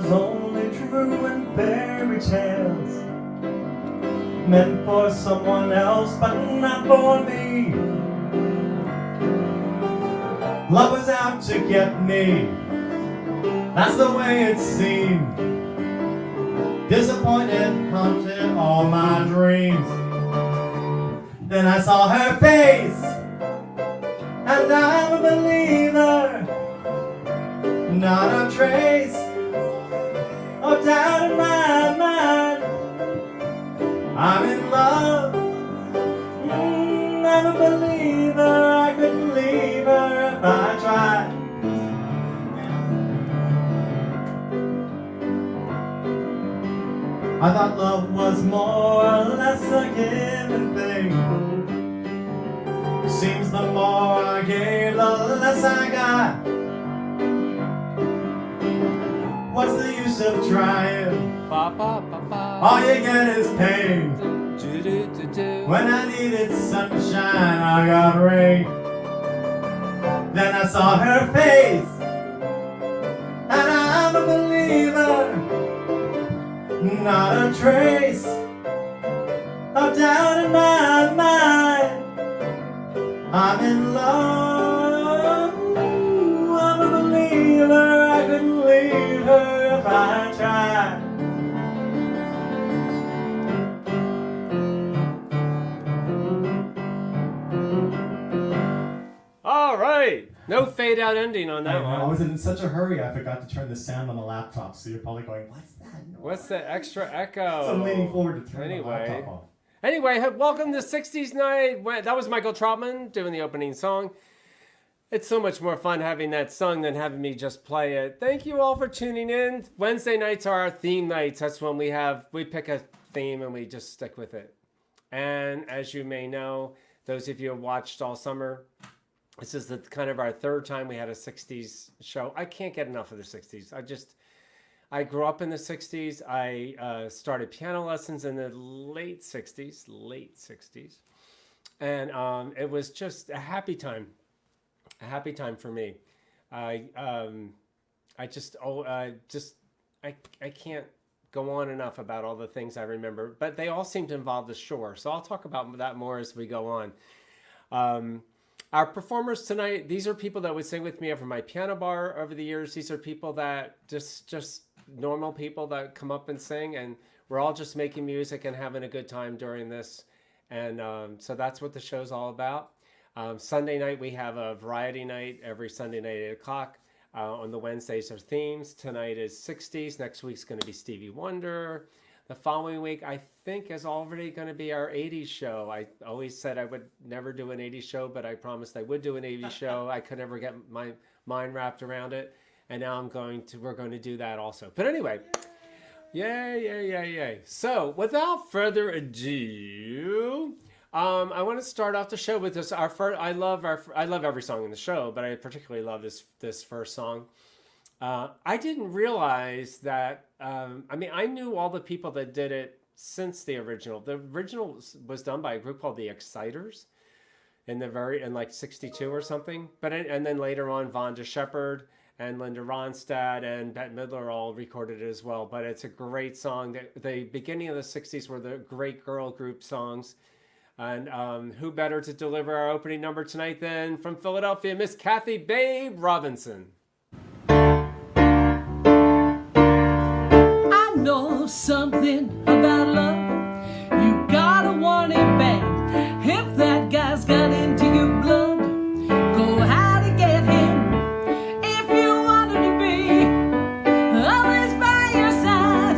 was only true in fairy tales, meant for someone else but not for me. Love was out to get me, that's the way it seemed. Disappointed haunted all my dreams. Then I saw her face, and I'm a believer. Not a trace of doubt in my mind. I'm in love, I'm a believer. I couldn't leave her if I tried. I thought love was more or less a given thing. Seems the more I gave, the less I got. What's the use of trying? All you get is pain. When I needed sunshine, I got rain. Then I saw her face, and I'm a believer. Not a trace of doubt in my mind. I'm in love, I'm a believer. I couldn't leave her if I tried. All right. No fade out ending on that one. I was in such a hurry I forgot to turn the sound on the laptop, so you're probably going, what's that noise? What's the extra echo? So I'm leaning forward to turn the laptop off. Anyway, welcome to 60's night. That was Michael Troutman doing the opening song. It's so much more fun having that sung than having me just play it. Thank you all for tuning in. Wednesday nights are our theme nights. That's when we pick a theme and we just stick with it. And as you may know, those of you who have watched all summer, this is kind of our third time we had a 60s show. I can't get enough of the 60s. I grew up in the 60s. I started piano lessons in the late 60s. And it was just a happy time for me. I can't go on enough about all the things I remember, but they all seem to involve the shore. So I'll talk about that more as we go on. Our performers tonight, these are people that would sing with me over my piano bar over the years. These are people that just normal people that come up and sing, and we're all just making music and having a good time during this. And so that's what the show's all about. Sunday night, we have a variety night every Sunday night at 8 o'clock. On the Wednesdays are themes. Tonight is 60s. Next week's going to be Stevie Wonder. The following week, I think, is already going to be our 80s show. I always said I would never do an 80s show, but I promised I would do an 80s show. I could never get my mind wrapped around it. And now we're going to do that also. But anyway, yay. So without further ado, I want to start off the show with this. I love every song in the show, but I particularly love this first song. I didn't realize that. I knew all the people that did it since the original. The original was done by a group called the Exciters in like 62 or something. And then later on, Vonda Shepard and Linda Ronstadt and Bette Midler all recorded it as well. But it's a great song. The beginning of the 60s were the great girl group songs. And who better to deliver our opening number tonight than from Philadelphia, Miss Kathy Babe Robinson. I know something about love. You gotta want it bad. If that guy's got into your blood, go how to get him. If you wanted to be always by your side,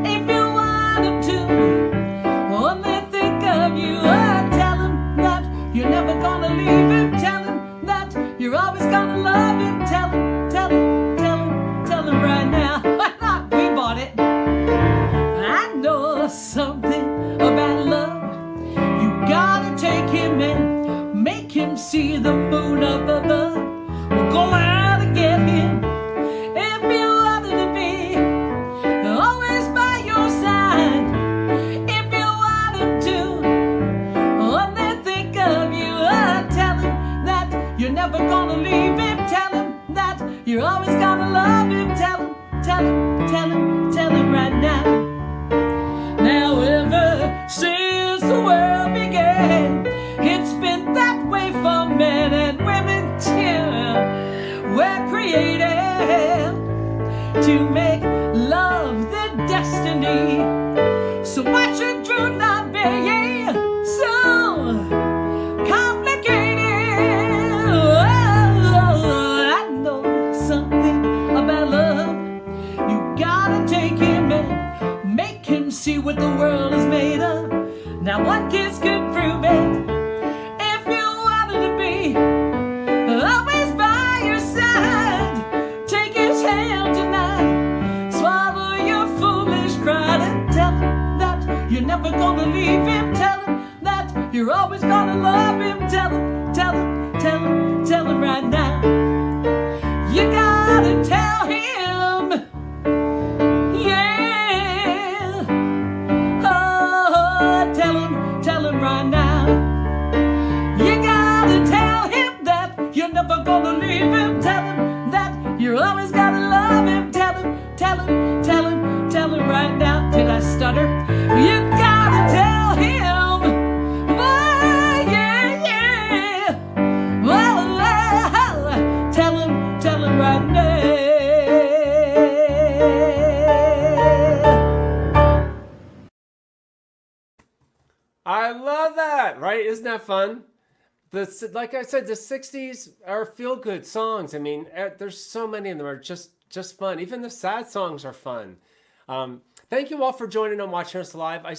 if you wanted to only think of you, tell him that you're never gonna leave him. Tell him that you're always gonna love him. Tell him right now. We bought it. I know tell him right now. Now ever since the world began, it's been that way for men and women too. We're created to make love their destiny. So why should you not be so complicated? Oh, I know something about love. You gotta take him and make him see what the world is made of. Now one kiss could prove it. If you wanted to be always by your side, take his hand tonight. Swallow your foolish pride and tell him that you're never gonna leave him. Tell him that you're always gonna love him. Tell him, tell him, tell him, tell him right now. You gotta tell him. Yeah. Oh, tell him right now. You gotta tell him that you're never gonna leave him. Tell him that you're always gonna love him. Tell him, tell him, tell him, tell him right now. Did I stutter? You gotta tell him. Oh, yeah, yeah. Oh, tell him right now. I love that, right? Isn't that fun? Like I said, the 60s are feel-good songs. I mean, there's so many of them are just fun. Even the sad songs are fun. Thank you all for joining and watching us live. I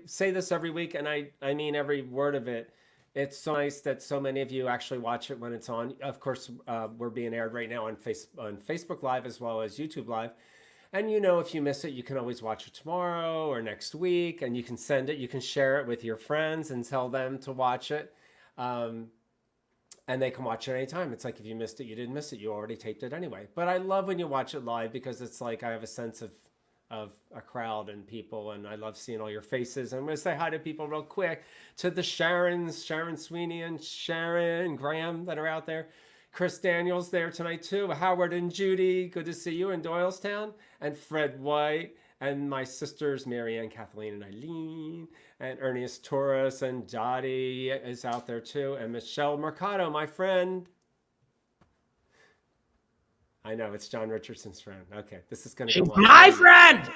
say this every week, and I mean every word of it. It's so nice that so many of you actually watch it when it's on. Of course, we're being aired right now on Facebook Live as well as YouTube Live. And you know, if you miss it, you can always watch it tomorrow or next week, and you can send it, you can share it with your friends and tell them to watch it. And they can watch it anytime. It's like if you missed it, you didn't miss it. You already taped it anyway. But I love when you watch it live because it's like I have a sense of a crowd and people, and I love seeing all your faces. I'm going to say hi to people real quick, to the Sharons, Sharon Sweeney and Sharon Graham that are out there. Chris Daniels there tonight too. Howard and Judy, good to see you in Doylestown. And Fred White, and my sisters, Marianne, Kathleen, and Eileen, and Ernest Torres, and Dottie is out there too, and Michelle Mercado, my friend. I know, it's John Richardson's friend. Okay, this is going to go on. My friend!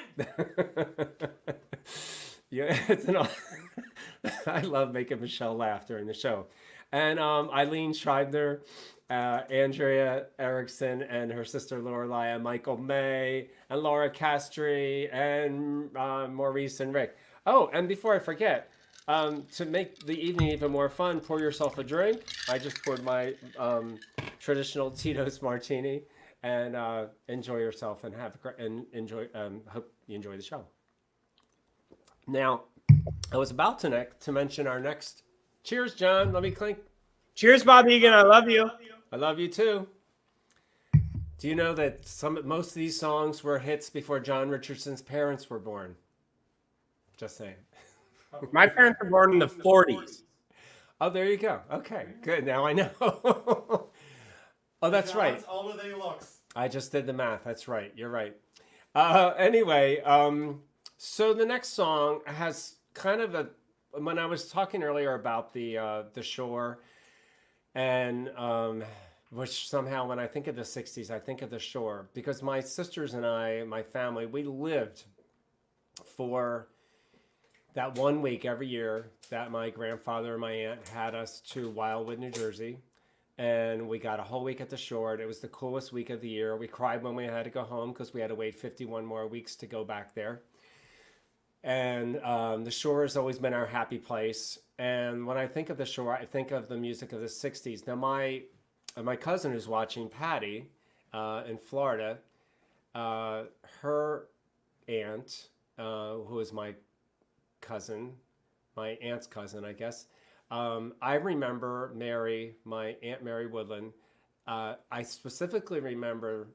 Yeah, I love making Michelle laugh during the show. And Eileen Schreibner, Andrea Erickson, and her sister Lorelai, and Michael May, and Laura Castry, and Maurice and Rick. Oh, and before I forget, to make the evening even more fun, pour yourself a drink. I just poured my traditional Tito's Martini, and enjoy yourself and enjoy. Hope you enjoy the show. Now, I was about to mention our next. Cheers, John. Let me clink. Cheers, Bob Egan. I love you. I love you too. Do you know that most of these songs were hits before John Richardson's parents were born? Just saying. My parents were born in the 40s. Oh, there you go. Okay, good. Now I know. Oh, that's right. That's older than he looks. I just did the math. That's right. You're right. Anyway, so the next song has kind of a. When I was talking earlier about the shore, and which somehow when I think of the 60s, I think of the shore, because my sisters and I, my family, we lived for that 1 week every year that my grandfather and my aunt had us to Wildwood, New Jersey. And we got a whole week at the shore. It was the coolest week of the year. We cried when we had to go home because we had to wait 51 more weeks to go back there. And the shore has always been our happy place. And when I think of the shore, I think of the music of the 60s. Now, my cousin who's watching, Patty, in Florida, her aunt, who is my cousin, my aunt's cousin, I guess, I remember my Aunt Mary Woodland. I specifically remember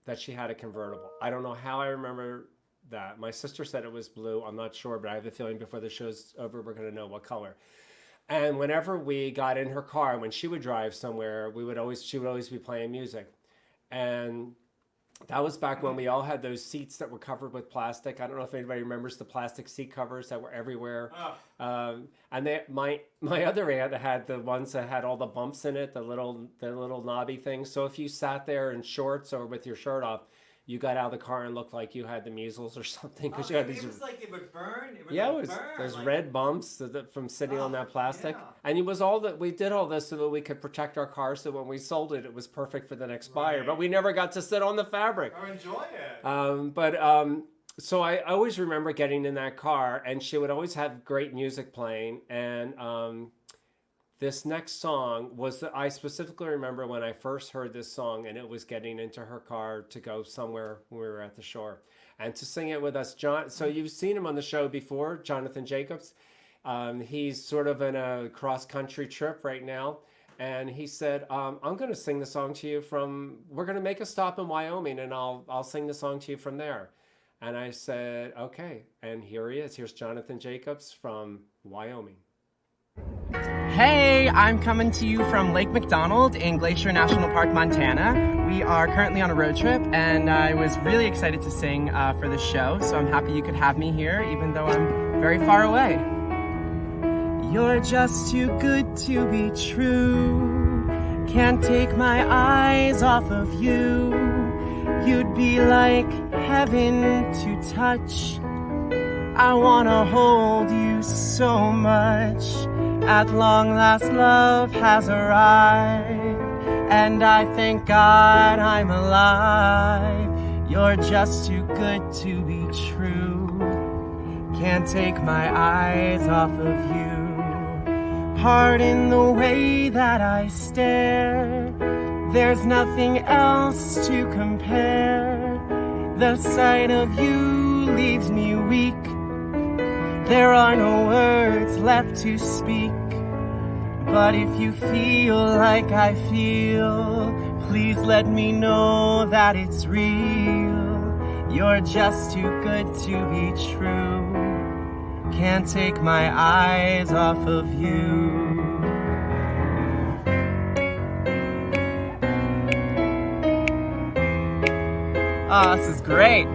that she had a convertible. I don't know how I remember that. My sister said it was blue. I'm not sure, but I have a feeling before the show's over, we're going to know what color. And whenever we got in her car, when she would drive somewhere, she would always be playing music. And That was back when we all had those seats that were covered with plastic. I don't know if anybody remembers the plastic seat covers that were everywhere. And my other aunt had the ones that had all the bumps in it, the little knobby things. So if you sat there in shorts or with your shirt off, you got out of the car and looked like you had the measles or something because you had these. It was like it would burn. It was burn, those like, red bumps from sitting on that plastic. Yeah. And it was all that we did all this so that we could protect our car. So when we sold it, it was perfect for the next buyer. But we never got to sit on the fabric or enjoy it. So I always remember getting in that car, and she would always have great music playing. And this next song was I specifically remember when I first heard this song, and it was getting into her car to go somewhere when we were at the shore, and to sing it with us, John. So you've seen him on the show before, Jonathan Jacobs. He's sort of in a cross-country trip right now, and he said, "I'm going to sing the song to you from. We're going to make a stop in Wyoming, and I'll sing the song to you from there." And I said, "Okay." And here he is. Here's Jonathan Jacobs from Wyoming. Hey, I'm coming to you from Lake McDonald in Glacier National Park, Montana. We are currently on a road trip, and I was really excited to sing for this show, so I'm happy you could have me here, even though I'm very far away. You're just too good to be true. Can't take my eyes off of you. You'd be like heaven to touch. I wanna hold you so much. At long last, love has arrived, and I thank God I'm alive. You're just too good to be true. Can't take my eyes off of you. Pardon the way that I stare. There's nothing else to compare. The sight of you leaves me weak. There are no words left to speak. But if you feel like I feel, please let me know that it's real. You're just too good to be true. Can't take my eyes off of you. Oh, this is great.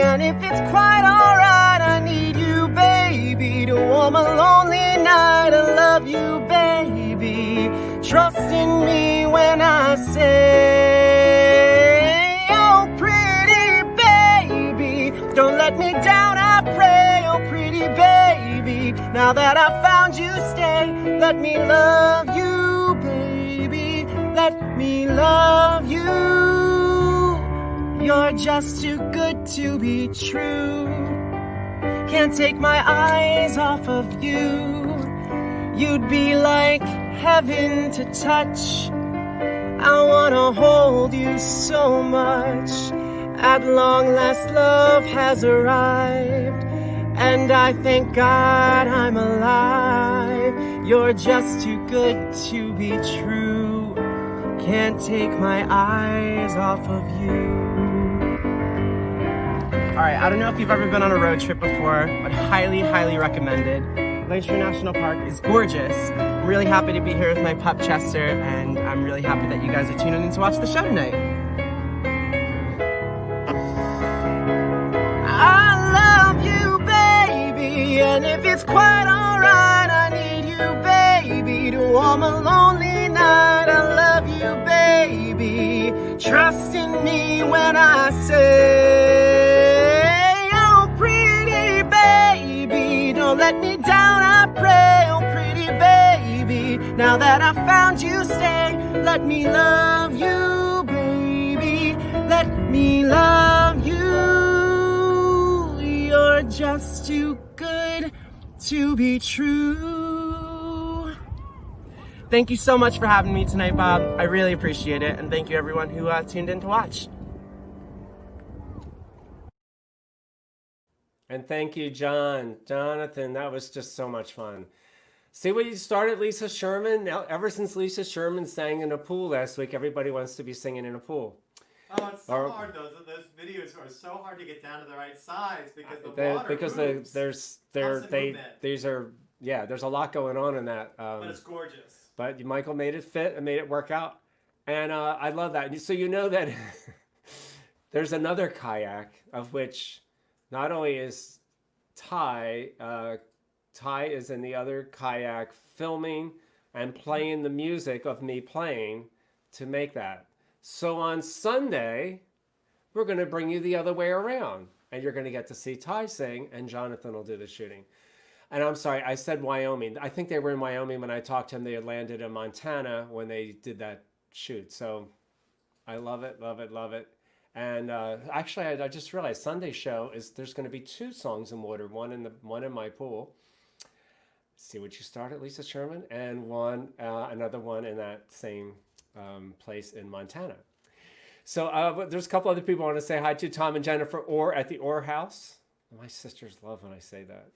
And if it's quite alright, I need you, baby, to warm a lonely night. I love you, baby. Trust in me when I say, oh, pretty baby, don't let me down, I pray. Oh, pretty baby, now that I found you, stay. Let me love you, baby. Let me love you. You're just too good to be true. Can't take my eyes off of you. You'd be like heaven to touch. I wanna hold you so much. At long last, love has arrived, and I thank God I'm alive. You're just too good to be true. Can't take my eyes off of you. Alright, I don't know if you've ever been on a road trip before, but highly, highly recommended. Glacier National Park is gorgeous. I'm really happy to be here with my pup Chester, and I'm really happy that you guys are tuning in to watch the show tonight. I love you, baby, and if it's quite alright, I need you, baby, to warm a lonely night. I love you, baby. Trust in me when I say, oh, pretty baby, don't let me down, I pray. Oh, pretty baby, now that I found you, stay. Let me love you, baby. Let me love you. You're just too good to be true. Thank you so much for having me tonight, Bob. I really appreciate it, and thank you everyone who tuned in to watch. And thank you, Jonathan. That was just so much fun. See what you started, Lisa Sherman? Now, ever since Lisa Sherman sang in a pool last week, everybody wants to be singing in a pool. Oh, it's so Or- hard. Those videos are so hard to get down to the right size because the water because moves. there's Constant movement. these are there's a lot going on in that. But it's gorgeous. But Michael made it fit and made it work out, and I love that. So you know that there's another kayak of which not only is Ty is in the other kayak filming and playing the music of me playing to make that. So on Sunday, we're going to bring you the other way around, and you're going to get to see Ty sing, and Jonathan will do the shooting. And I'm sorry, I said Wyoming. I think they were in Wyoming when I talked to them. They had landed in Montana when they did that shoot. So I love it, love it, love it. And actually, I just realized Sunday show there's going to be 2 songs in water, one in my pool. See what you started, Lisa Sherman, and another one in that same place in Montana. So there's a couple other people I want to say hi to, Tom and Jennifer Orr at the Orr House. My sisters love when I say that.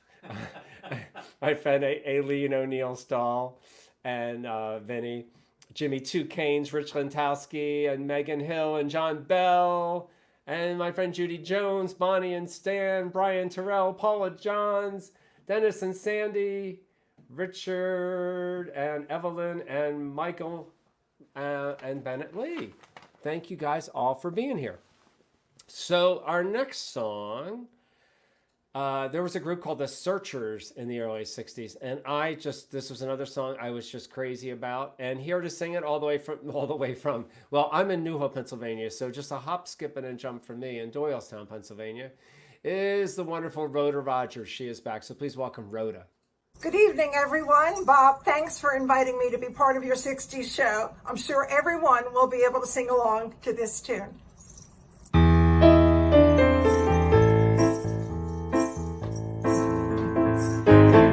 My friend Aileen O'Neill Stahl and Vinny, Jimmy Two Canes, Rich Lentowski, and Megan Hill and John Bell, and my friend Judy Jones, Bonnie and Stan, Brian Terrell, Paula Johns, Dennis and Sandy, Richard and Evelyn and Michael and Bennett Lee. Thank you guys all for being here. So our next song, there was a group called the Searchers in the early 60s, and this was another song I was just crazy about. And here to sing it all the way from, well, I'm in New Hope, Pennsylvania, so just a hop, skip, and a jump from me in Doylestown, Pennsylvania, is the wonderful Rhoda Rogers. She is back, so please welcome Rhoda. Good evening, everyone. Bob, thanks for inviting me to be part of your 60s show. I'm sure everyone will be able to sing along to this tune.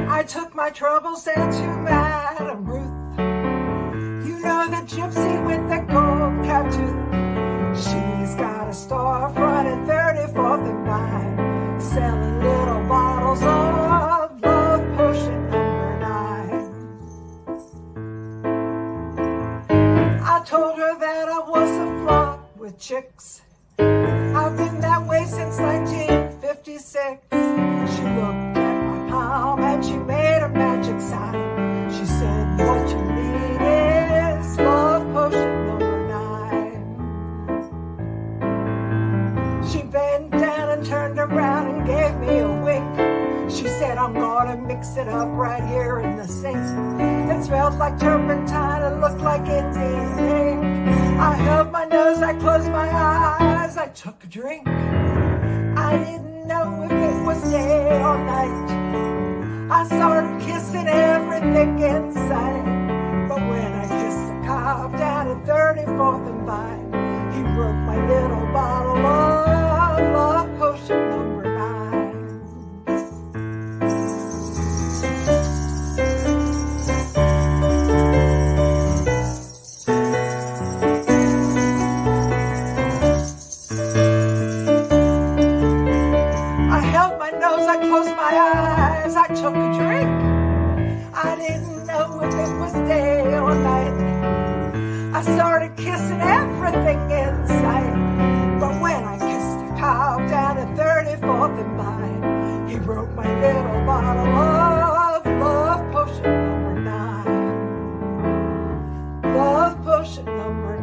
I took my troubles down to Madame Ruth. You know the gypsy with the gold cap tooth. She's got a storefront at 34th and Vine, selling little bottles of love potion number 9. I told her that I was a flop with chicks. I've been that way since 1956. She looked at my palm and she made a magic sign. She said, what you need is love potion number 9. She bent down and turned around and gave me a wink. She said, I'm gonna mix it up right here in the sink. It smelled like turpentine and looked like Indian ink. I held my nose, I closed my eyes, I took a drink. I didn't know if it was day or night. I started kissing everything in sight. But when I kissed the cop down at 34th and Vine, he broke my little bottle of love potion number 9. I closed my eyes, I took a drink. I didn't know if it was day or night. I started kissing everything in sight. But when I kissed a cow down at 34th and Vine, he broke my little bottle of love potion number 9. Love potion number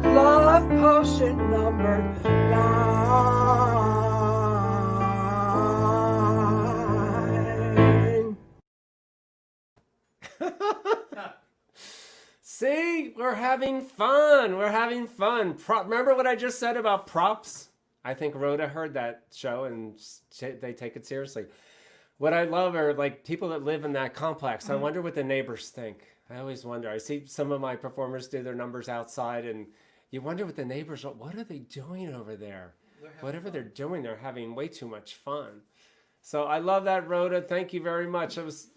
9. Love potion number 9. See, we're having fun. We're having fun. Remember what I just said about props? I think Rhoda heard that show and they take it seriously. What I love are like people that live in that complex. I wonder what the neighbors think. I always wonder. I see some of my performers do their numbers outside and you wonder what the neighbors are. What are they doing over there? Whatever they're doing, they're having way too much fun. So I love that, Rhoda. Thank you very much. It was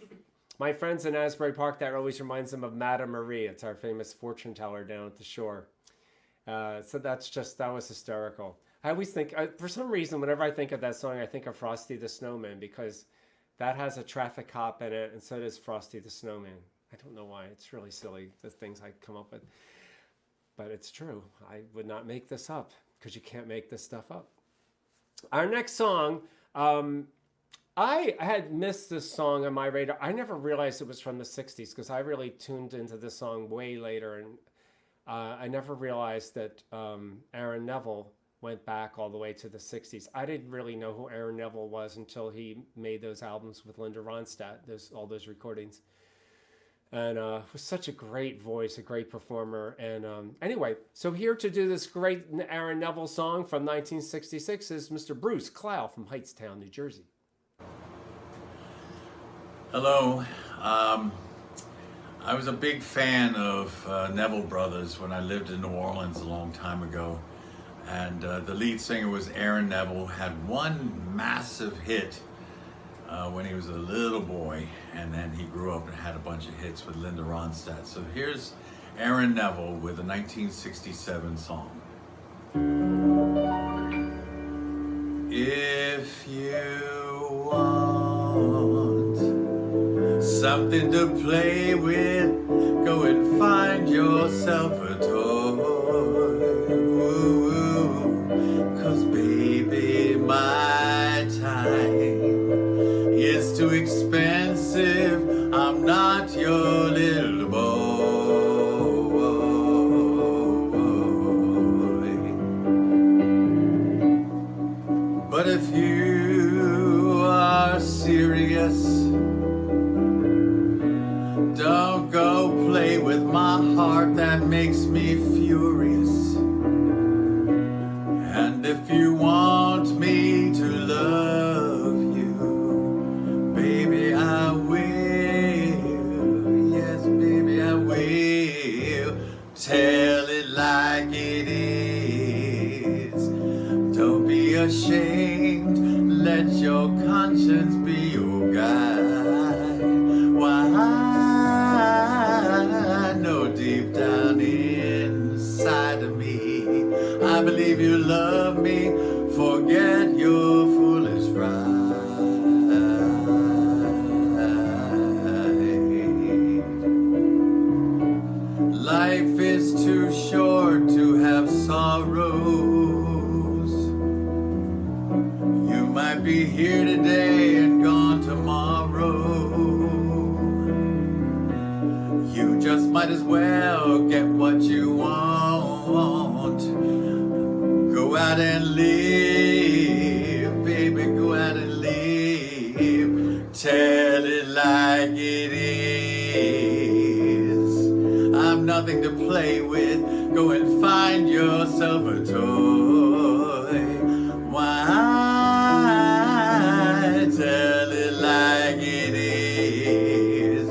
my friends in Asbury Park, that always reminds them of Madame Marie. It's our famous fortune teller down at the shore. So that was hysterical. I always think, for some reason, whenever I think of that song, I think of Frosty the Snowman because that has a traffic cop in it, and so does Frosty the Snowman. I don't know why. It's really silly, the things I come up with. but it's true. I would not make this up because you can't make this stuff up. Our next song, I had missed this song on my radar. I never realized it was from the 60s because I really tuned into this song way later. And I never realized that Aaron Neville went back all the way to the 60s. I didn't really know who Aaron Neville was until he made those albums with Linda Ronstadt, all those recordings. And was such a great voice, a great performer. And anyway, so here to do this great Aaron Neville song from 1966 is Mr. Bruce Clow from Hightstown, New Jersey. Hello. I was a big fan of Neville Brothers when I lived in New Orleans a long time ago. And the lead singer was Aaron Neville, had one massive hit when he was a little boy, and then he grew up and had a bunch of hits with Linda Ronstadt. So here's Aaron Neville with a 1967 song. If you want something to play with, go and find yourself a toy. 'Cause baby, my time is too expensive. I'm not your little boy. But if you are serious, don't go play with my heart, that makes me furious. And if you want me to love you, baby, I will. Yes, baby, I will. Tell it like it is. Don't be ashamed. Let your conscience be your guide. Why, I know deep down inside of me, I believe you love me. Forget your foolish pride. Life is too short to have sorrows. You might be here today and gone tomorrow. You just might as well get what you want. Go out and live, baby, go out and live. Tell it like it is. I'm nothing to play with. Go and find yourself a toy. Why? Tell it like it is.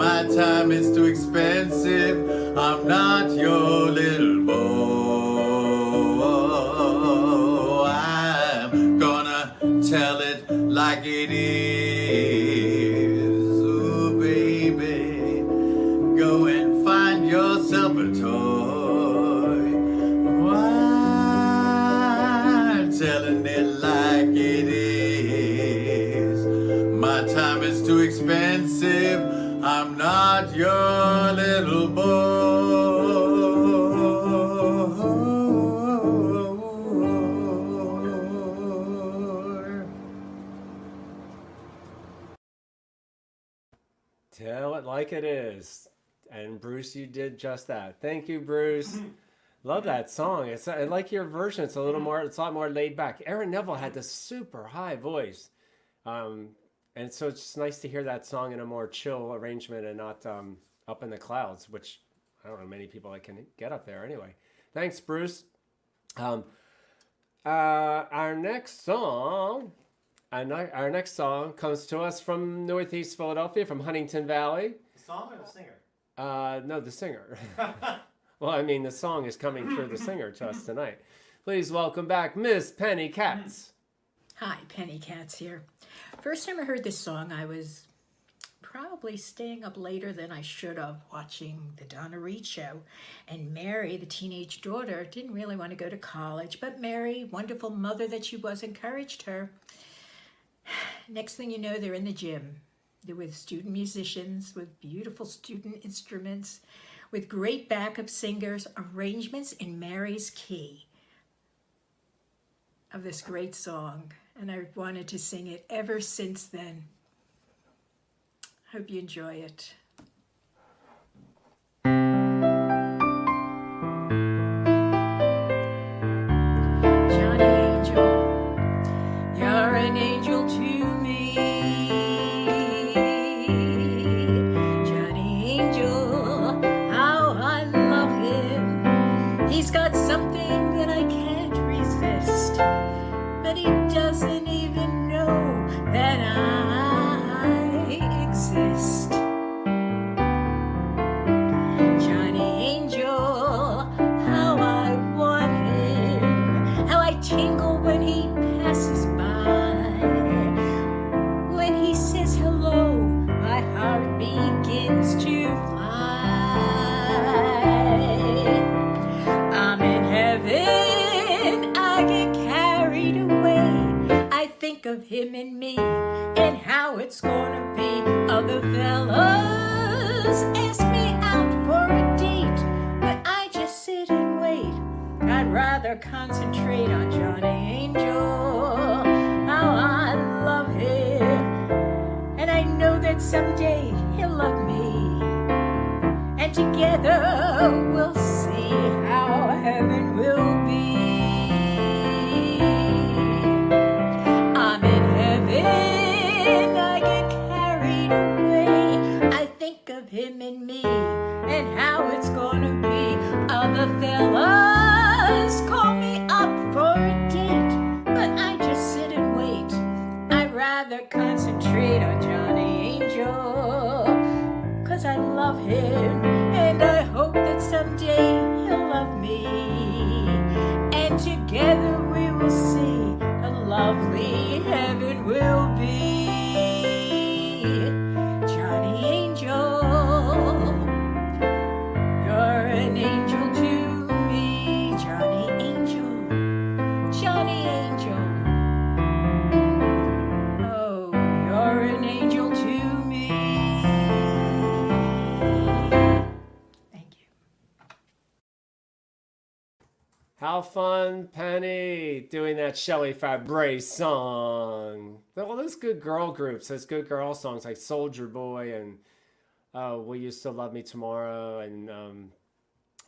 My time is too expensive. I'm not your little boy. I'm gonna tell it like it is. Oh, baby, go and find yourself a toy. Why? Telling it like it is. My time is too expensive. I'm not your little boy. Tell it like it is. And Bruce, you did just that. Thank you, Bruce. Love that song. I like your version. It's a lot more laid back. Aaron Neville had this super high voice. And so it's just nice to hear that song in a more chill arrangement and not up in the clouds, which I don't know many people that can get up there anyway. Thanks, Bruce. Our next song comes to us from Northeast Philadelphia, from Huntington Valley. The song or the singer? No, the singer. Well, I mean, the song is coming through the singer to us tonight. Please welcome back Miss Penny Katz. Hi, Penny Katz here. First time I heard this song, I was probably staying up later than I should have, watching the Donna Reed show. And Mary, the teenage daughter, didn't really want to go to college, but Mary, wonderful mother that she was, encouraged her. Next thing you know, they're in the gym. They're with student musicians with beautiful student instruments. with great backup singers, arrangements in Mary's key of this great song. And I wanted to sing it ever since then. Hope you enjoy it. Johnny Angel, you're an angel to me. Johnny Angel, how I love him. He's got something that I can't resist, but he doesn't even know that I exist. Johnny Angel, how I want him, how I tingle when he passes by. When he says hello, my heart begins to fly. I'm in heaven, I get carried away. I think of him and me and how it's gonna be. Other fellas ask me out for a date, but I just sit and wait. I'd rather concentrate on Johnny Angel, how I love him. And I know that someday he'll love me, and together we'll see how heaven will be. I'm in heaven, I get carried away. I think of him and me and how it's gonna be. Other fellas call me up for a date, but I just sit and wait. I'd rather concentrate on Johnny Angel, 'cause I love him, and I hope that someday he'll love me, and together we will see a lovely heaven will be. Johnny Angel, you're an angel to me. Johnny Angel, Johnny Angel, oh, you're an angel to me. Thank you. How fun, Penny, doing that Shelley Fabre song. All those good girl groups, those good girl songs like Soldier Boy and Will You Still Love Me Tomorrow, and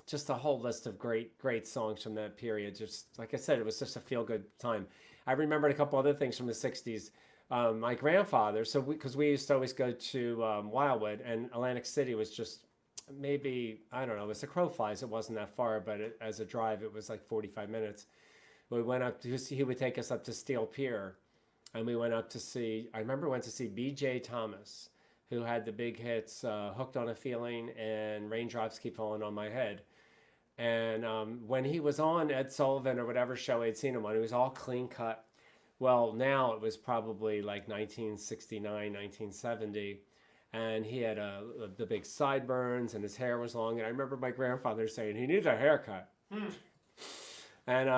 just a whole list of great songs from that period. Just like I said, it was just a feel-good time. I remembered a couple other things from the 60s. My grandfather, because we used to always go to Wildwood, and Atlantic City was just maybe, I don't know, as the crow flies, it wasn't that far, but as a drive, it was like 45 minutes. We went up to, he would take us up to Steel Pier, and we went up to see, I remember went to see B.J. Thomas, who had the big hits, Hooked on a Feeling and Raindrops Keep Falling on My Head. And when he was on Ed Sullivan or whatever show I'd seen him on, he was all clean cut. Well, now it was probably like 1969, 1970. And he had the big sideburns, and his hair was long. And I remember my grandfather saying, he needs a haircut. And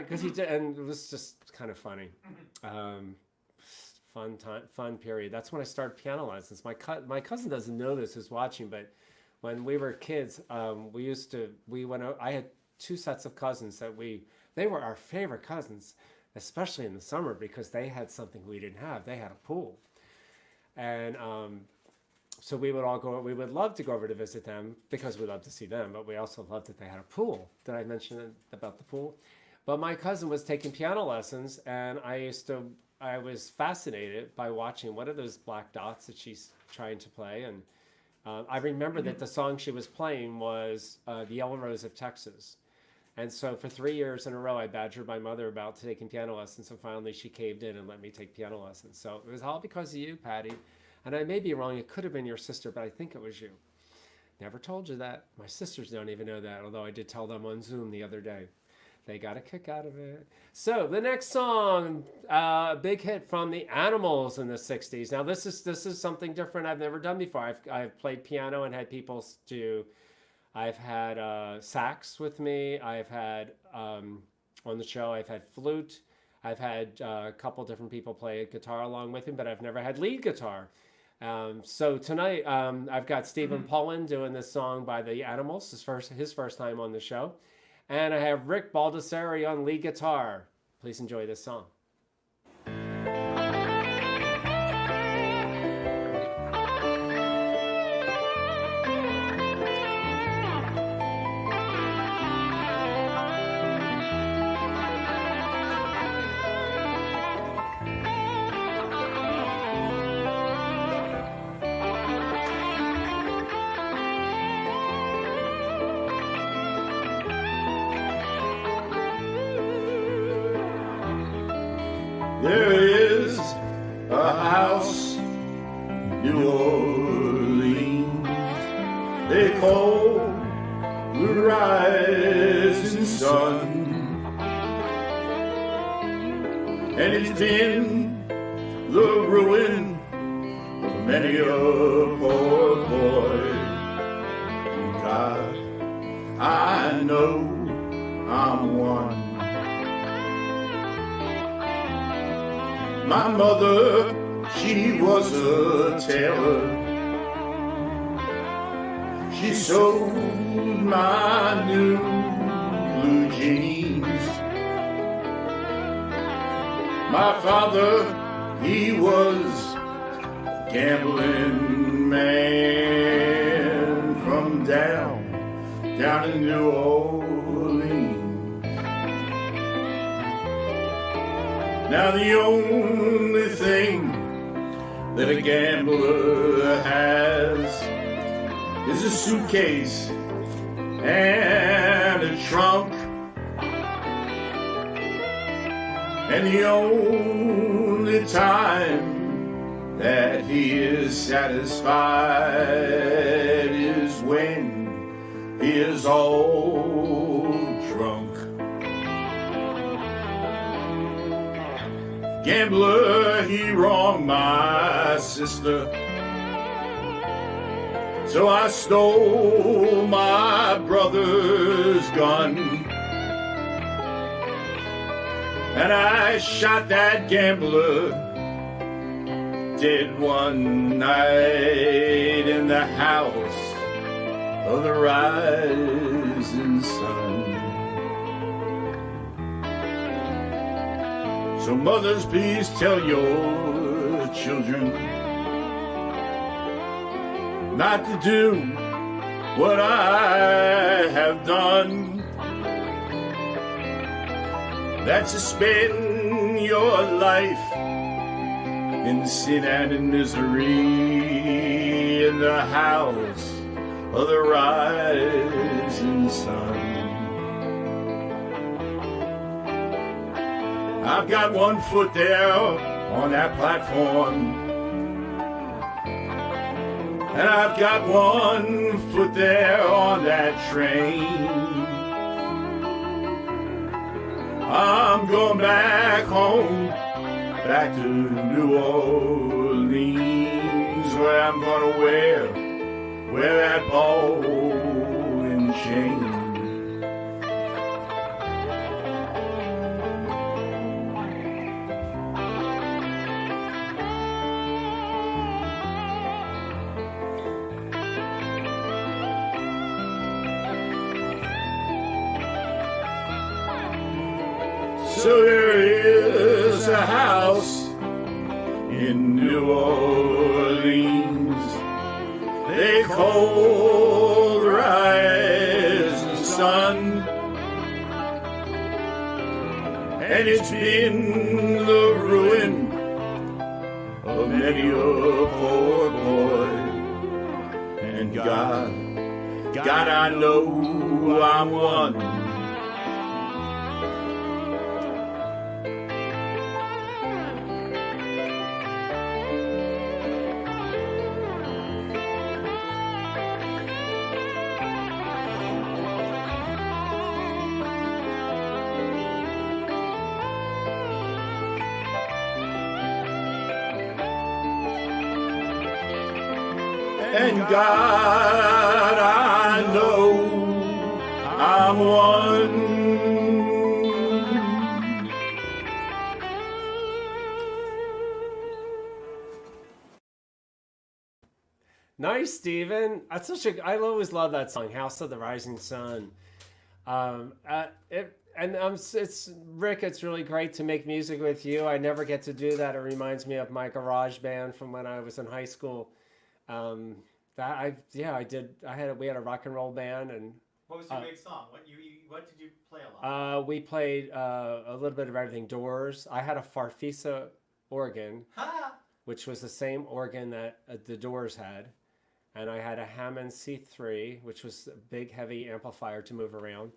because he did, and it was just kind of funny. Fun period. That's when I started piano lessons. My cousin doesn't know this, who's watching, but when we were kids, I had two sets of cousins that they were our favorite cousins, especially in the summer, because they had something we didn't have. They had a pool. And so we would all go, we would love to go over to visit them because we loved to see them, but we also loved that they had a pool. Did I mention about the pool? But my cousin was taking piano lessons, and I was fascinated by watching what are those black dots that she's trying to play. And I remember that the song she was playing was The Yellow Rose of Texas. And so for 3 years in a row, I badgered my mother about taking piano lessons, and finally she caved in and let me take piano lessons. So it was all because of you, Patty. And I may be wrong, it could have been your sister, but I think it was you. Never told you that. My sisters don't even know that, although I did tell them on Zoom the other day. They got a kick out of it. So the next song, big hit from the Animals in the 60s. Now this is something different I've never done before. I've played piano and had people do, I've had sax with me. I've had, on the show, I've had flute. I've had a couple different people play guitar along with him, but I've never had lead guitar. So tonight, I've got Stephen Pullen doing this song by the Animals, his first time on the show. And I have Rick Baldessari on lead guitar. Please enjoy this song. There is a house in New Orleans they call the rising sun, and it's been the ruin of many a poor boy. God, I know I'm one. My mother, she was a tailor. She sewed my new blue jeans. My father, he was a gambling man from down in New Orleans. Now the only thing that a gambler has is a suitcase and a trunk. And the only time that he is satisfied is when he is all drunk. Gambler, he wronged my sister, so I stole my brother's gun, and I shot that gambler dead one night in the house of the rising sun. So mothers, please tell your children not to do what I have done. That's to spend your life in sin and in misery in the house of the rising sun. I've got one foot there on that platform, and I've got one foot there on that train. I'm going back home, back to New Orleans, where I'm gonna wear that ball and chain. So there is a house in New Orleans they call the rising sun, and it's been the ruin of many a poor boy. And God, I know I'm one. And God, I know I'm one. Nice, Steven. That's I always love that song, House of the Rising Sun. It's Rick. It's really great to make music with you. I never get to do that. It reminds me of my garage band from when I was in high school. I did. We had a rock and roll band, and what was your big song? What did you play a lot? We played a little bit of everything. Doors. I had a Farfisa organ, which was the same organ that the Doors had, and I had a Hammond C3, which was a big, heavy amplifier to move around.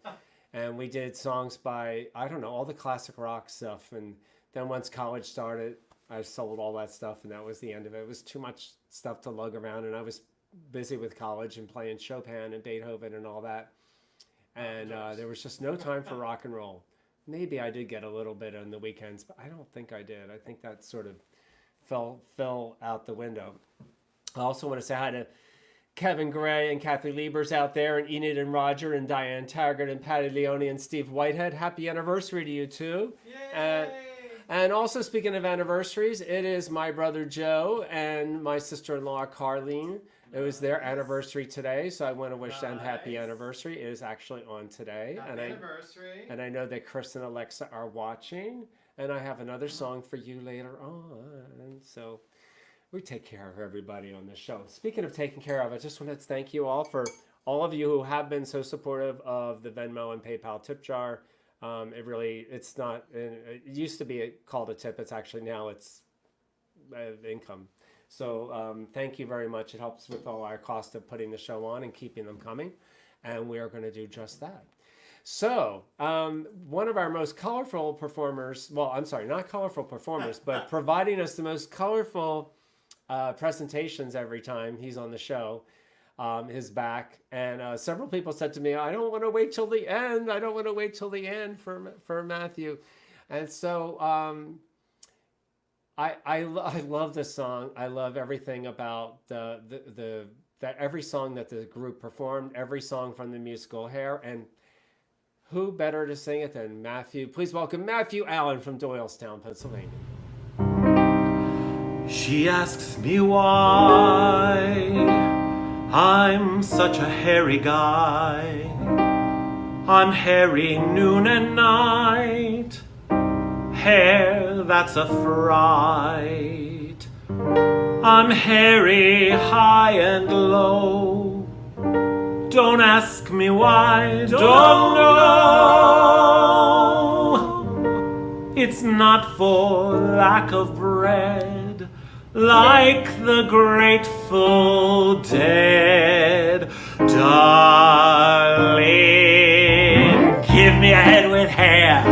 And we did songs by, I don't know, all the classic rock stuff. And then once college started, I sold all that stuff, and that was the end of it. It was too much stuff to lug around, and I was busy with college and playing Chopin and Beethoven and all that. And there was just no time for rock and roll. Maybe I did get a little bit on the weekends, but I don't think I did. I think that sort of fell out the window. I also want to say hi to Kevin Gray and Kathy Liebers out there, and Enid and Roger and Diane Taggart and Patty Leone and Steve Whitehead. Happy anniversary to you too. And also, speaking of anniversaries, it is my brother Joe and my sister-in-law Carlene. It was their anniversary today, so I want to wish them happy anniversary. It is actually on today. Happy anniversary. And I know that Chris and Alexa are watching, and I have another song for you later on. So we take care of everybody on the show. Speaking of taking care of, I just want to thank you all for all of you who have been so supportive of the Venmo and PayPal tip jar. It used to be called a tip. It's actually now it's income. So thank you very much. It helps with all our cost of putting the show on and keeping them coming. And we are going to do just that. So one of our most colorful performers, not colorful performers, but providing us the most colorful presentations every time he's on the show, is back. And several people said to me, I don't want to wait till the end. I don't want to wait till the end for Matthew. And so I love this song. I love everything about every song that the group performed, every song from the musical Hair, and who better to sing it than Matthew? Please welcome Matthew Allen from Doylestown, Pennsylvania. She asks me why I'm such a hairy guy. I'm hairy noon and night, hair that's a fright. I'm hairy high and low. Don't ask me why, don't know. It's not for lack of bread, like the Grateful Dead. Darling, give me a head with hair,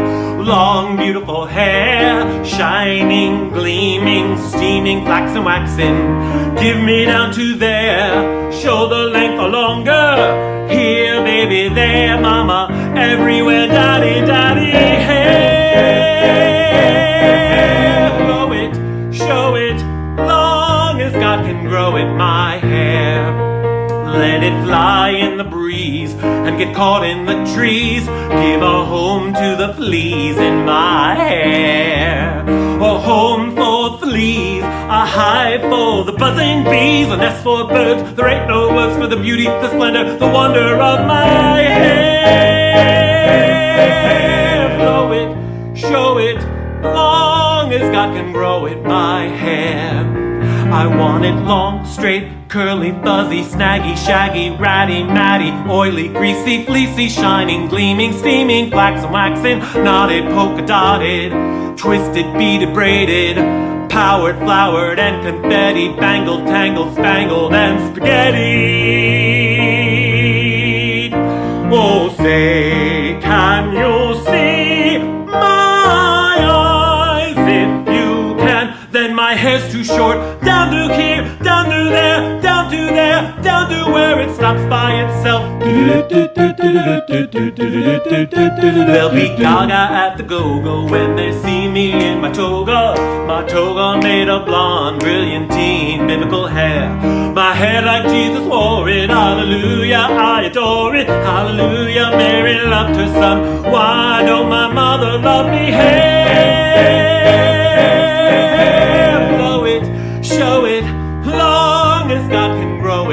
long beautiful hair, shining, gleaming, steaming, flaxen, waxing. Give me down to there, shoulder length or longer, here baby, there mama, everywhere daddy, daddy, hair. Blow it, show it, long as God can grow it, my hair. Let it fly in the breeze and get caught in the trees. Give a home to the fleas in my hair. A home for fleas, a hive for the buzzing bees, a nest for birds. There ain't no words for the beauty, the splendor, the wonder of my hair. Blow it, show it, long as God can grow it, my hair. I want it long, straight, curly, fuzzy, snaggy, shaggy, ratty, matty, oily, greasy, fleecy, shining, gleaming, steaming, flaxen, waxen, knotted, polka dotted, twisted, beaded, braided, powered, flowered, and confetti, bangled, tangled, spangled, and spaghetti. Oh, say, can you see my eyes? If you can, then my hair's too short. Down to here, down to there, down to there, down to where it stops by itself. They'll be gaga at the go-go when they see me in my toga made of blonde, brilliantine, biblical hair. My hair like Jesus wore it, hallelujah, I adore it, hallelujah, Mary loved her son. Why don't my mother love me? Hair, blow it, show it, long as God can grow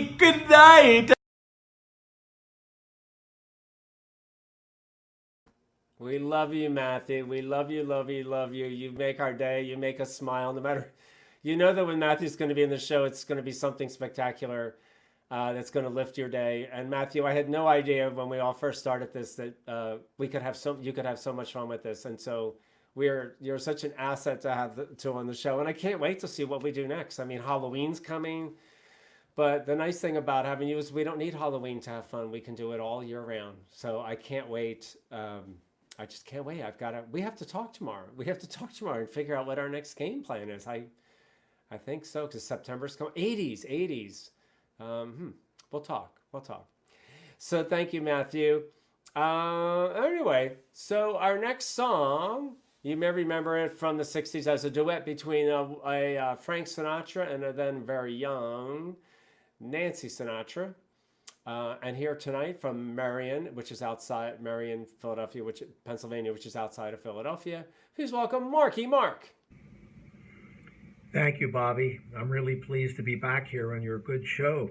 everybody. Good night. We love you, Matthew. We love you, love you, love you. You make our day. You make us smile. No matter, you know that when Matthew's going to be in the show, it's going to be something spectacular that's going to lift your day. And Matthew, I had no idea when we all first started this that you could have so much fun with this. And so you're such an asset to have on the show. And I can't wait to see what we do next. I mean, Halloween's coming. But the nice thing about having you is we don't need Halloween to have fun. We can do it all year round. So I can't wait. I just can't wait. We have to talk tomorrow. We have to talk tomorrow and figure out what our next game plan is. I think so, because September's coming. 80s. We'll talk. So thank you, Matthew. Anyway, so our next song, you may remember it from the 60s as a duet between a Frank Sinatra and a then very young Nancy Sinatra. And here tonight from Marion, Philadelphia, Pennsylvania, which is outside of Philadelphia. Please welcome Marky Mark. Thank you, Bobby. I'm really pleased to be back here on your good show.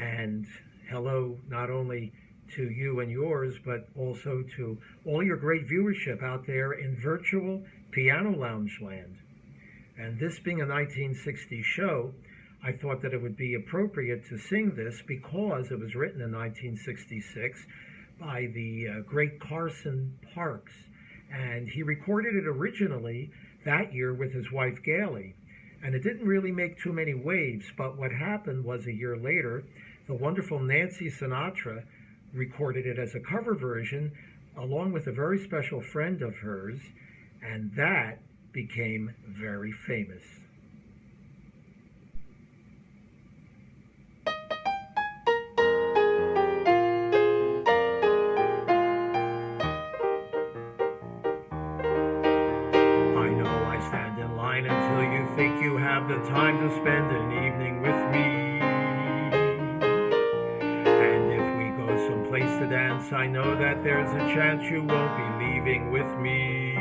And hello, not only to you and yours, but also to all your great viewership out there in virtual Piano Lounge land. And this being a 1960 show, I thought that it would be appropriate to sing this because it was written in 1966 by the great Carson Parks. And he recorded it originally that year with his wife, Gayle. And it didn't really make too many waves, but what happened was a year later, the wonderful Nancy Sinatra recorded it as a cover version along with a very special friend of hers, and that became very famous. Think you have the time to spend an evening with me. And if we go someplace to dance, I know that there's a chance you won't be leaving with me.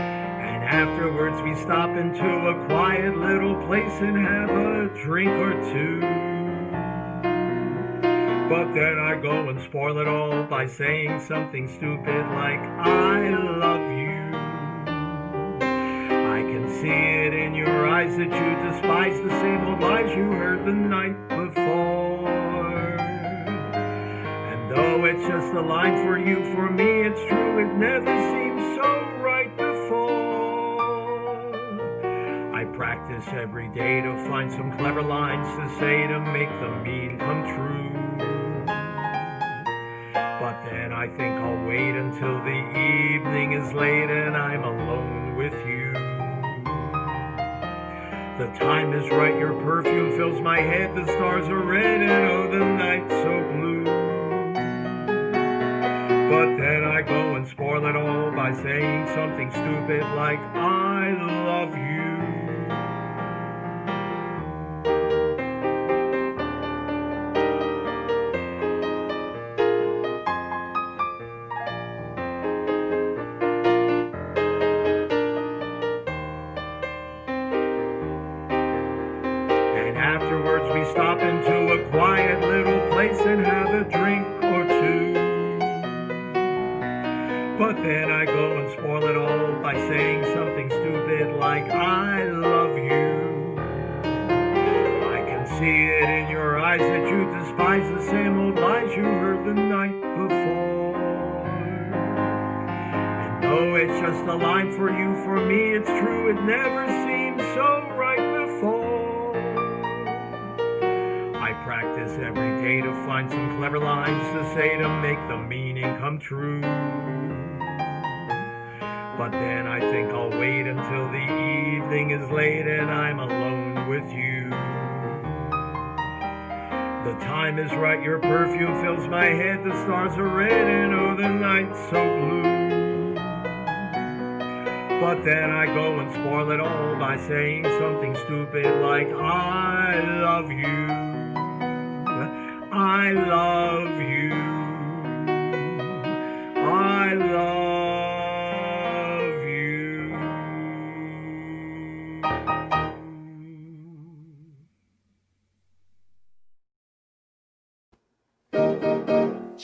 And afterwards we stop into a quiet little place and have a drink or two. But then I go and spoil it all by saying something stupid like, I love you. I can see it in your eyes that you despise the same old lies you heard the night before. And though it's just a line for you, for me it's true, it never seemed so right before. I practice every day to find some clever lines to say to make the mean come true. But then I think I'll wait until the evening is late and I'm alone with you. The time is right, your perfume fills my head, the stars are red and oh, the night's so blue. But then I go and spoil it all by saying something stupid like, I love you. We stop into a quiet little place and have a drink or two. But then I go and spoil it all by saying something stupid like, I love you. I can see it in your eyes that you despise the same old lies you heard the night before. And though it's just a line for you, for me it's true, it never seemed so right before. I practice every day to find some clever lines to say to make the meaning come true. But then I think I'll wait until the evening is late and I'm alone with you. The time is right, your perfume fills my head, the stars are red and oh, the night's so blue. But then I go and spoil it all by saying something stupid like, I love you. I love you. I love you.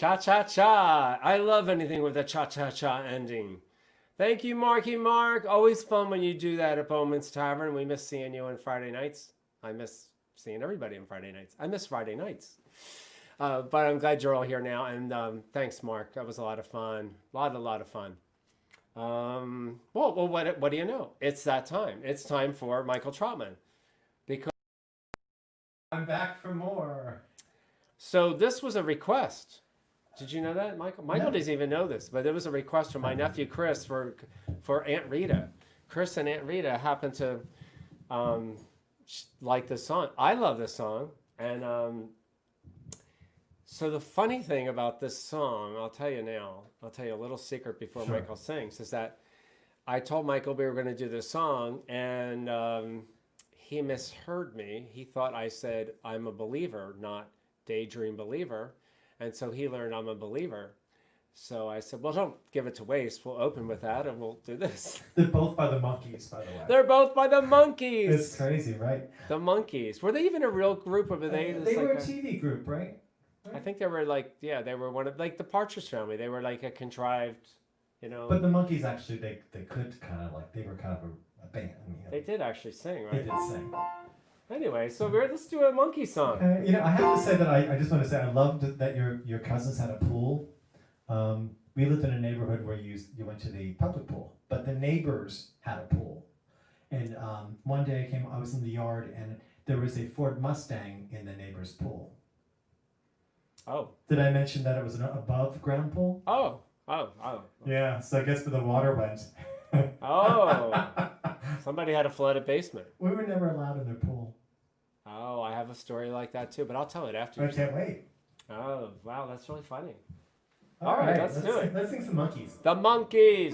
Cha-cha-cha. I love anything with a cha-cha-cha ending. Thank you, Marky Mark. Always fun when you do that at Bowman's Tavern. We miss seeing you on Friday nights. I miss seeing everybody on Friday nights. I miss Friday nights. But I'm glad you're all here now. And thanks, Mark. That was a lot of fun. A lot of fun. Well, what do you know? It's that time. It's time for Michael Troutman. Because I'm back for more. so this was a request. Did you know that, Michael? Michael doesn't even know this, but it was a request from my nephew Chris for Aunt Rita. Chris and Aunt Rita happen to like this song. I love this song, and so the funny thing about this song, I'll tell you now. I'll tell you a little secret before Michael sings, is that I told Michael we were going to do this song, and he misheard me. He thought I said I'm a believer, not daydream believer. And so he learned I'm a believer. So I said, well, don't give it to waste. We'll open with that and we'll do this. They're both by the Monkees, by the way. They're both by the Monkees. It's crazy, right? The Monkees. Were they even a real group, or were they? They were a TV group, right? I think they were like, they were one of, like the Partridge Family. They were like a contrived, But the Monkees actually, they could kind of like, they were kind of a band. They did actually sing, right? They did sing. Anyway, so let's do a monkey song. I have to say that I just want to say I loved that your cousins had a pool. We lived in a neighborhood where you went to the public pool, but the neighbors had a pool. And one day I was in the yard and there was a Ford Mustang in the neighbor's pool. Oh. Did I mention that it was an above ground pool? Oh. Yeah, so I guess where the water went. Oh. Somebody had a flooded basement. We were never allowed in their pool. Oh, I have a story like that too, but I'll tell it after. I can't wait. Oh, wow, that's really funny. All right, let's do it. Let's sing some Monkees. The Monkees.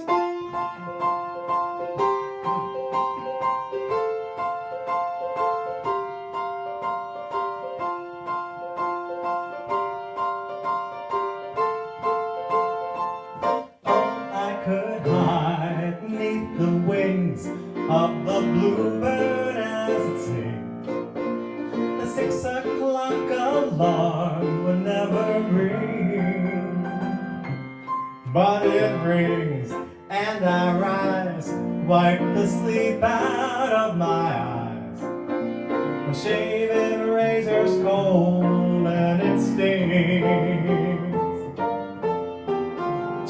I could hide beneath the wings of the bluebird as it sings. The 6 o'clock alarm would never ring, but it rings and I rise, wipe the sleep out of my eyes. My shaving razor's cold and it stings.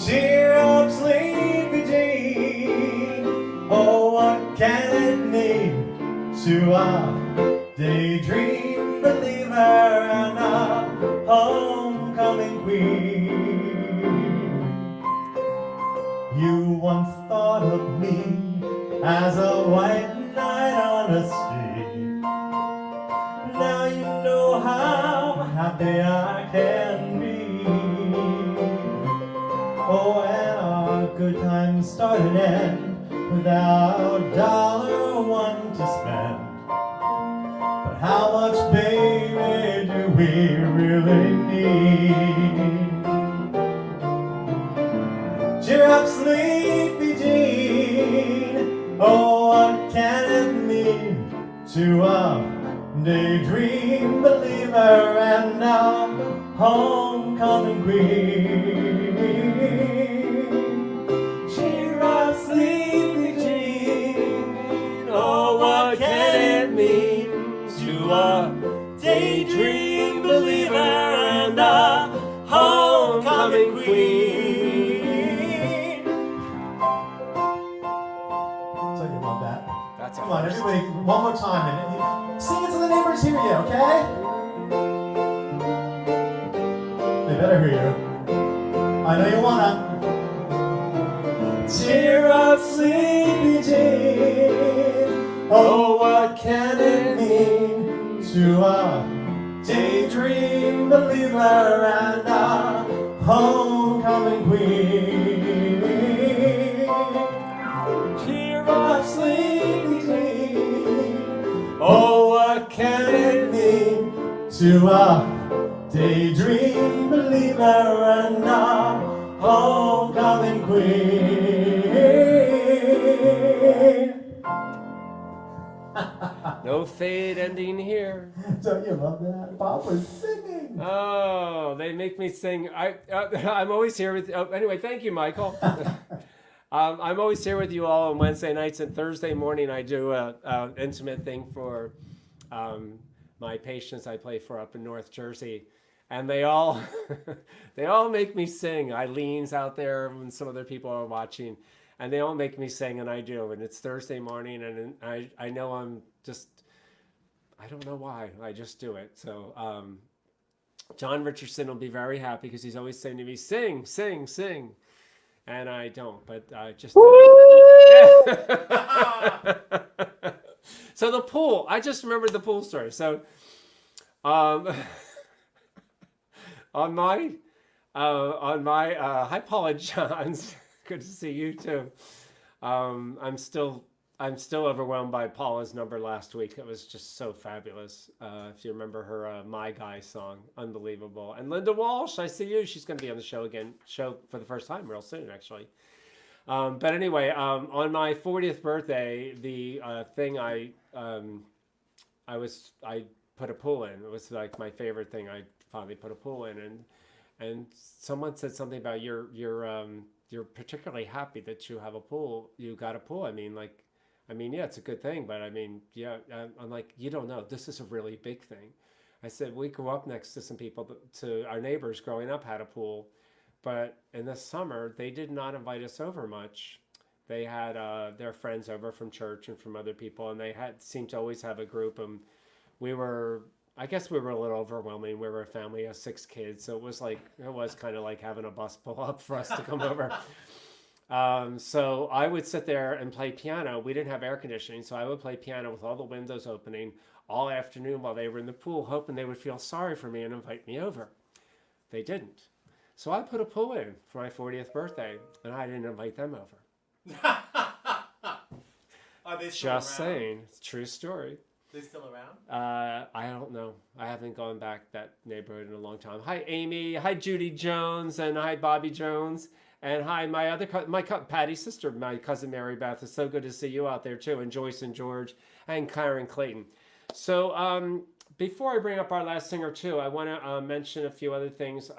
Cheer up, sleepy Jean. Oh, what can it mean to a daydream believer and a homecoming queen? You once thought of me as a white knight on a street. Now you know how happy I can be. Oh, and our good times start and end without $1 to spend. But how much, baby, do we really need? Cheer up, sleepy Jean. Oh, what can it mean to a daydream believer and a homecoming queen? Cheer up, sleepy Jean. Oh, what can it mean to a daydream believer and a homecoming queen? So you love that? That's a Come on, first. everybody, one more time. And sing it so the neighbors hear you, okay? They better hear you. I know you wanna. Cheer up, sleepy Jean. Oh, what can it mean to a daydream believer and a homecoming queen? Cheer up, sleepy Jean. Oh, what can it mean to a daydream believer and a homecoming queen? No fade ending here. Don't you love that? Bob was singing. Oh, they make me sing. I'm always here with. Oh, anyway, thank you, Michael. I'm always here with you all on Wednesday nights and Thursday morning. I do a intimate thing for my patients I play for up in North Jersey, and they all they all make me sing. Eileen's out there, and some other people are watching, and they all make me sing, and I do. And it's Thursday morning, and I know I'm just. I don't know why. I just do it. So John Richardson will be very happy because he's always saying to me, sing, sing, sing. And I don't, but I just do it. So the pool. I just remembered the pool story. So on my hi Paula Johns. Good to see you too. I'm still overwhelmed by Paula's number last week. It was just so fabulous. If you remember her My Guy song, unbelievable. And Linda Walsh, I see you. She's going to be on the show for the first time real soon, actually. But anyway, on my 40th birthday, the thing I put a pool in. It was like my favorite thing. I finally put a pool in, and someone said something about you're particularly happy that you have a pool. You got a pool. I mean, yeah, it's a good thing, but I mean, yeah, I'm like, you don't know. This is a really big thing. I said, we grew up next to some people, to our neighbors growing up had a pool, but in the summer, they did not invite us over much. They had their friends over from church and from other people, and they seemed to always have a group, and I guess we were a little overwhelming. We were a family of 6 kids, so it was kind of like having a bus pull up for us to come over. So I would sit there and play piano. We didn't have air conditioning, so I would play piano with all the windows opening all afternoon while they were in the pool, hoping they would feel sorry for me and invite me over. They didn't. So I put a pool in for my 40th birthday, and I didn't invite them over. Are they still Just saying. It's a true story. They still around? I don't know. I haven't gone back that neighborhood in a long time. Hi, Amy. Hi, Judy Jones. And hi, Bobby Jones. And hi, my Patty's sister, my cousin Mary Beth. It's so good to see you out there too. And Joyce and George and Karen Clayton. So before I bring up our last singer too, I want to mention a few other things.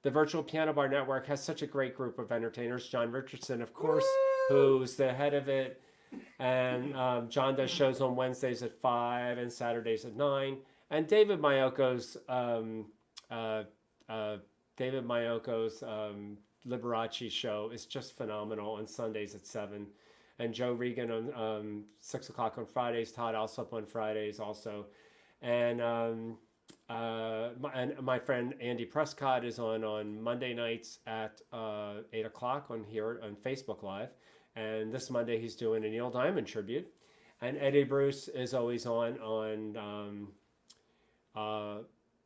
The Virtual Piano Bar Network has such a great group of entertainers. John Richardson, of course, who's the head of it. And John does shows on Wednesdays at 5 and Saturdays at 9. And David Mayoko's Liberace show is just phenomenal on Sundays at 7. And Joe Regan on 6 o'clock on Fridays. Todd Alsop on Fridays also. And my friend Andy Prescott is on Monday nights at 8 o'clock on Facebook Live. And this Monday he's doing a Neil Diamond tribute. And Eddie Bruce is always on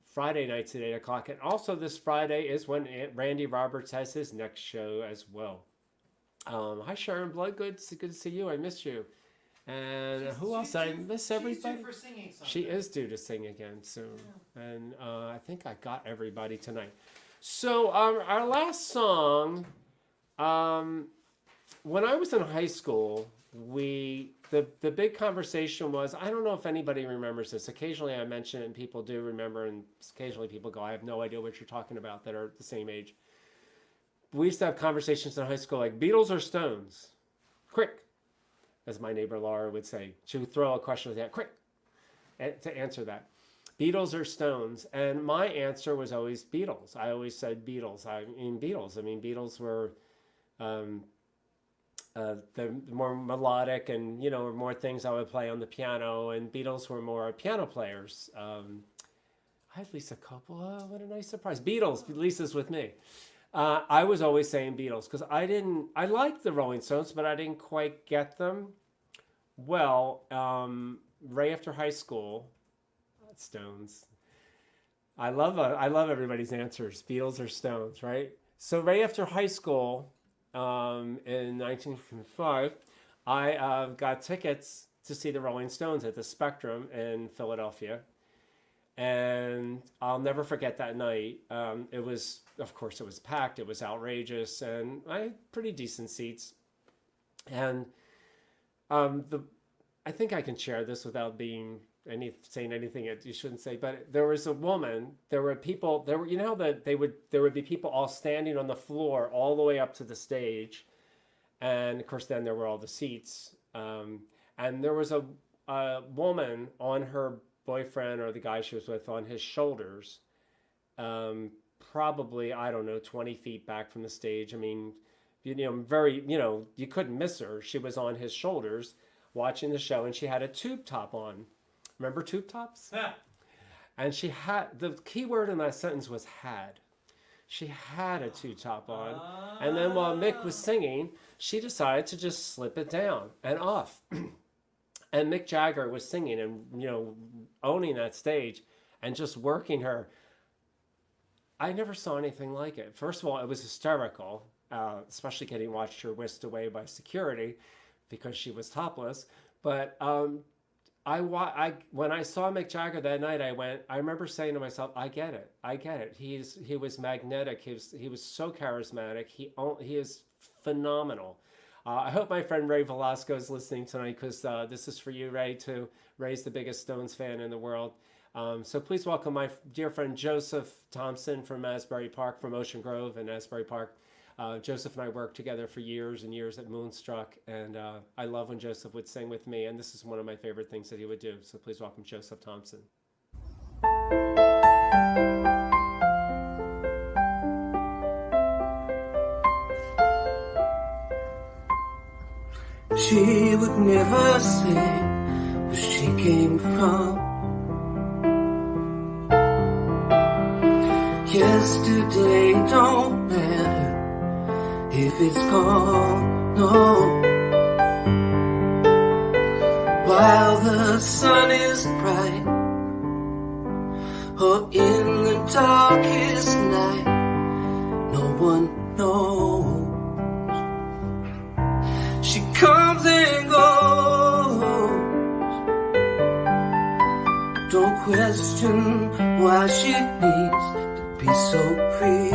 Friday nights at 8 o'clock. And also this Friday is when Randy Roberts has his next show as well. Hi, Sharon Bloodgood. It's good to see you. I missed you. And who else? I miss everybody. She's due for singing something. She is due to sing again soon. Yeah. And I think I got everybody tonight. So our last song, when I was in high school, the big conversation was, I don't know if anybody remembers this. Occasionally I mention it and people do remember, and occasionally people go, I have no idea what you're talking about, that are the same age. We used to have conversations in high school like, Beatles or Stones? Quick, as my neighbor Laura would say. She would throw a question with that, quick, to answer that. Beatles or Stones? And my answer was always Beatles. I always said Beatles. I mean, Beatles were the more melodic and, more things I would play on the piano, and Beatles were more piano players. I had Lisa Coppola. What a nice surprise. Beatles. Lisa's with me. I was always saying Beatles because I liked the Rolling Stones, but I didn't quite get them. Well, right after high school, Stones. I love everybody's answers. Beatles or Stones, right? So right after high school, in 1955, I got tickets to see the Rolling Stones at the Spectrum in Philadelphia. And I'll never forget that night. It was packed. It was outrageous, and I had pretty decent seats. And I think I can share this without being saying anything that you shouldn't say, but there was a woman, there were people, there were, you know, that there would be people all standing on the floor all the way up to the stage. And of course, then there were all the seats. And there was a woman on her boyfriend or the guy she was with on his shoulders, probably, I don't know, 20 feet back from the stage. I mean, you know, very, you know, you couldn't miss her. She was on his shoulders watching the show, and she had a tube top on. Remember tube tops? Yeah. And she had, the key word in that sentence was had. She had a tube top on. And then while Mick was singing, she decided to just slip it down and off. And Mick Jagger was singing and, you know, owning that stage and just working her. I never saw anything like it. First of all, it was hysterical, especially getting watched her whisked away by security because she was topless. But when I saw Mick Jagger that night, I remember saying to myself, I get it. He was magnetic. He was so charismatic. He is phenomenal. I hope my friend Ray Velasco is listening tonight, because this is for you, Ray, too. Ray's the biggest Stones fan in the world. So please welcome my dear friend Joseph Thompson from Asbury Park, from Ocean Grove and Asbury Park. Joseph and I worked together for years and years at Moonstruck, and I love when Joseph would sing with me, and this is one of my favorite things that he would do. So please welcome Joseph Thompson. She would never say where she came from. Yesterday don't matter if it's gone, no. While the sun is bright, or in the darkest night, no one knows. She comes and goes. Don't question why she needs to be so free.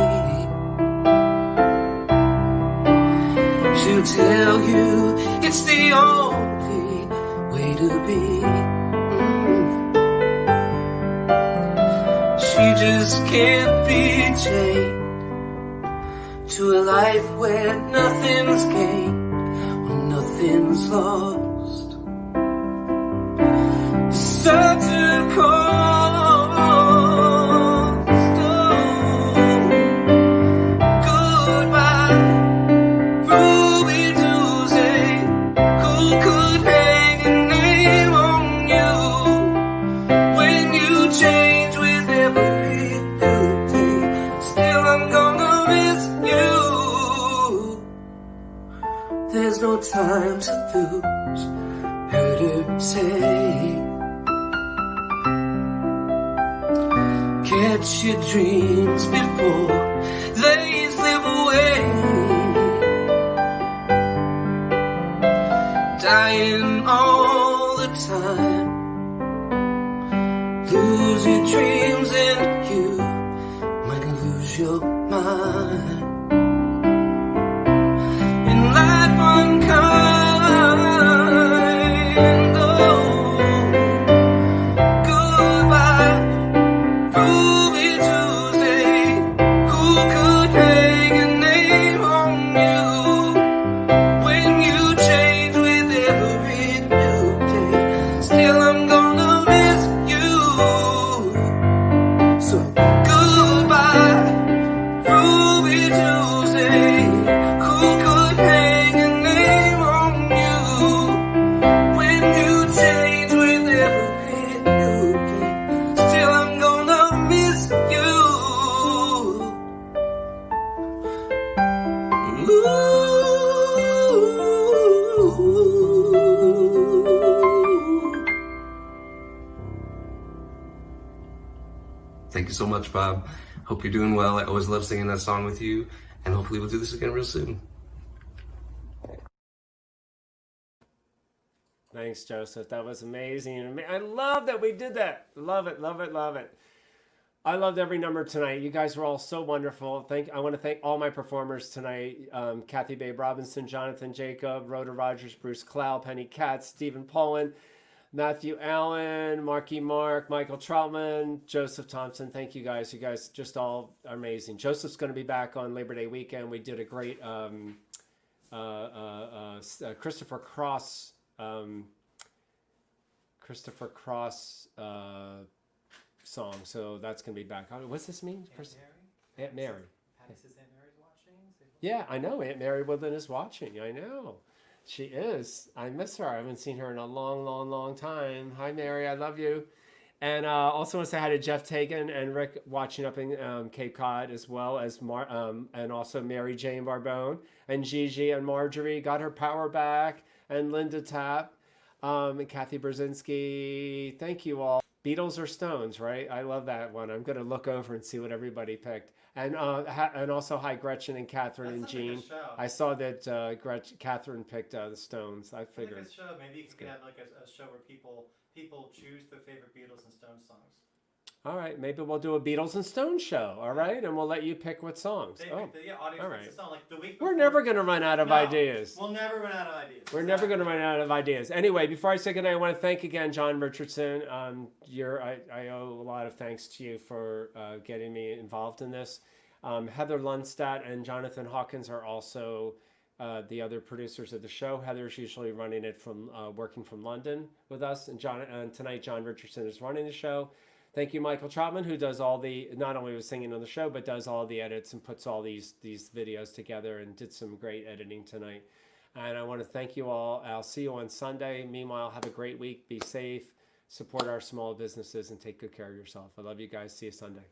She'll tell you it's the only way to be. She just can't be chained to a life where nothing's gained, nothing's lost. Certain cost. Oh, goodbye, Ruby Tuesday. Who could hang a name on you when you change with every new day? Still, I'm gonna miss you. There's no time to lose, heard her say. Catch your dreams before they slip away. Dying all the time. Lose your dreams and you might lose your mind. In life unkind. Thank you so much, Bob. Hope you're doing well. I always love singing that song with you, and hopefully we'll do this again real soon. Thanks, Joseph. That was amazing. I love that we did that. Love it, love it, love it. I loved every number tonight. You guys were all so wonderful. I want to thank all my performers tonight. Kathy Babe Robinson, Jonathan Jacob, Rhoda Rogers, Bruce Clow, Penny Katz, Stephen Pollin, Matthew Allen, Marky Mark, Michael Troutman, Joseph Thompson. Thank you guys. You guys just all are amazing. Joseph's going to be back on Labor Day weekend. We did a great Christopher Cross song. So that's going to be back. What's this mean? Aunt Mary. Patty says Aunt Mary's watching. Yeah, I know. Aunt Mary Woodland is watching. I know. She is. I miss her. I haven't seen her in a long, long, long time. Hi, Mary. I love you. And also want to say hi to Jeff Tagan and Rick watching up in Cape Cod, as well as and also Mary Jane Barbone and Gigi and Marjorie got her power back, and Linda Tapp and Kathy Brzezinski. Thank you all. Beatles or Stones, right? I love that one. I'm going to look over and see what everybody picked. And also hi Gretchen and Catherine and Jean. I saw that Catherine picked the Stones. I figured. It's a good show. Maybe you could have like a show where people choose their favorite Beatles and Stones songs. All right, maybe we'll do a Beatles and Stones show. All right, and we'll let you pick what songs. Audience all picks right. a song. Like the week We're before. never going to run out of ideas. We'll never run out of ideas. We're never going to run out of ideas. Anyway, before I say goodnight, I want to thank again John Richardson. I owe a lot of thanks to you for getting me involved in this. Heather Lundstadt and Jonathan Hawkins are also the other producers of the show. Heather's usually running it from working from London with us, and tonight John Richardson is running the show. Thank you, Michael Troutman, who does all the, not only was singing on the show, but does all the edits and puts all these videos together and did some great editing tonight. And I want to thank you all. I'll see you on Sunday. Meanwhile, have a great week. Be safe. Support our small businesses and take good care of yourself. I love you guys. See you Sunday.